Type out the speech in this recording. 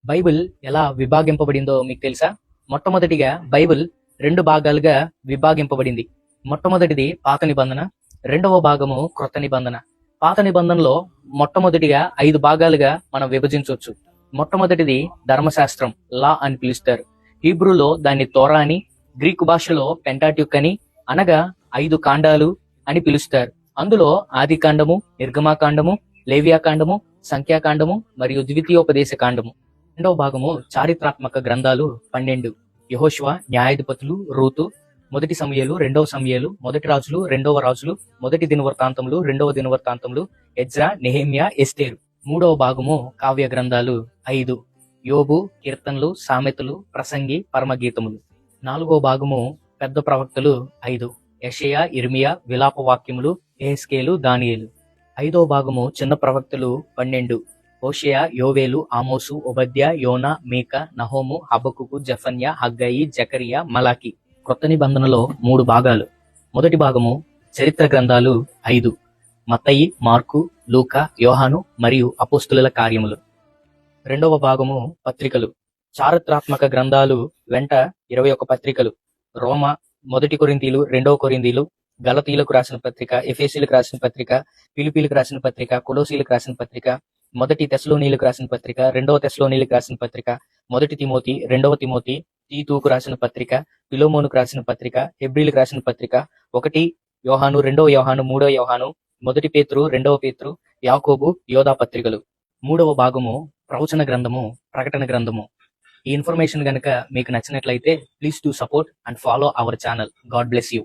Bible ఎలా విభాగింపబడిందో మీకు తెలుసా? మొట్టమొదటిగా బైబిల్ 2 భాగాలుగా విభాగింపబడింది. మొట్టమొదటిది పాత నిబంధన, రెండవ భాగము క్రొత్త నిబంధన. పాత నిబంధనలో మొట్టమొదటిగా 5 భాగాలుగా మనం విభజించవచ్చు. మొట్టమొదటిది ధర్మశాస్త్రం, లా అని పిలుస్తారు. హీబ్రూలో దాన్ని తోరా అని, గ్రీకు భాషలో పెంటాట్యుక్ అని, అనగా 5 కాండాలు అని పిలుస్తారు. అందులో ఆది కాండము, నిర్గమాకాండము, లేవియాకాండము, సంఖ్యాకాండము మరియు ద్వితీయోపదేశ కాండము. రెండవ భాగము చారిత్రాత్మక గ్రంథాలు 12. యెహోషువ, న్యాయాధిపతులు, రూతు, మొదటి సమూయేలు, రెండవ సమూయేలు, మొదటి రాజులు, రెండవ రాజులు, మొదటి దినవృత్తాంతములు, రెండవ దినవృత్తాంతములు, ఎజ్రా, నెహెమ్యా, ఎస్తేరు. మూడవ భాగము కావ్య గ్రంథాలు 5. యోబు, కీర్తనలు, సామెతలు, ప్రసంగి, పరమగీతములు. నాలుగవ భాగము పెద్ద ప్రవక్తలు 5. యెషయా, ఇర్మియా, విలాప వాక్యములు, యెహెజ్కేలు, దానియేలు. ఐదవ భాగము చిన్న ప్రవక్తలు 12. హోషేయ, యోవేలు, ఆమోసు, ఓబద్యా, యోనా, మీకా, నహోము, హబక్కుకు, జెఫన్యా, హగ్గయి, జకరియా, మలాకి. క్రొత్త నిబంధనలో 3 భాగాలు. మొదటి భాగము చరిత్ర గ్రంథాలు 5. మత్తయి, మార్కు, లూకా, యోహాను మరియు అపోస్తుల కార్యములు. రెండవ భాగము పత్రికలు. చారిత్రాత్మక గ్రంథాలు వెంట 21 పత్రికలు. రోమా, మొదటి కొరింథీలు, రెండవ కొరింథీలు, గలతీలకు రాసిన పత్రిక, ఎఫెసీలకు రాసిన పత్రిక, ఫిలిప్పీలకు రాసిన పత్రిక, కొలోసీలకు రాసిన పత్రిక, మొదటి తెస్సలోనీలకు రాసిన పత్రిక, రెండవ తెస్సలోనీలకు రాసిన పత్రిక, మొదటి తిమోతి, రెండవ తిమోతి, తీతుకు రాసిన పత్రిక, ఫిలోమోనుకు రాసిన పత్రిక, హెబ్రీలకు రాసిన పత్రిక, 1 యోహాను, రెండవ యోహాను, మూడవ యోహాను, మొదటి పేతురు, రెండవ పేతురు, యాకోబు, యోధా పత్రికలు. మూడవ భాగము ప్రవచన గ్రంథము, ప్రకటన గ్రంథము. ఈ ఇన్ఫర్మేషన్ గనుక మీకు నచ్చినట్లయితే please to support and follow our channel. God bless you.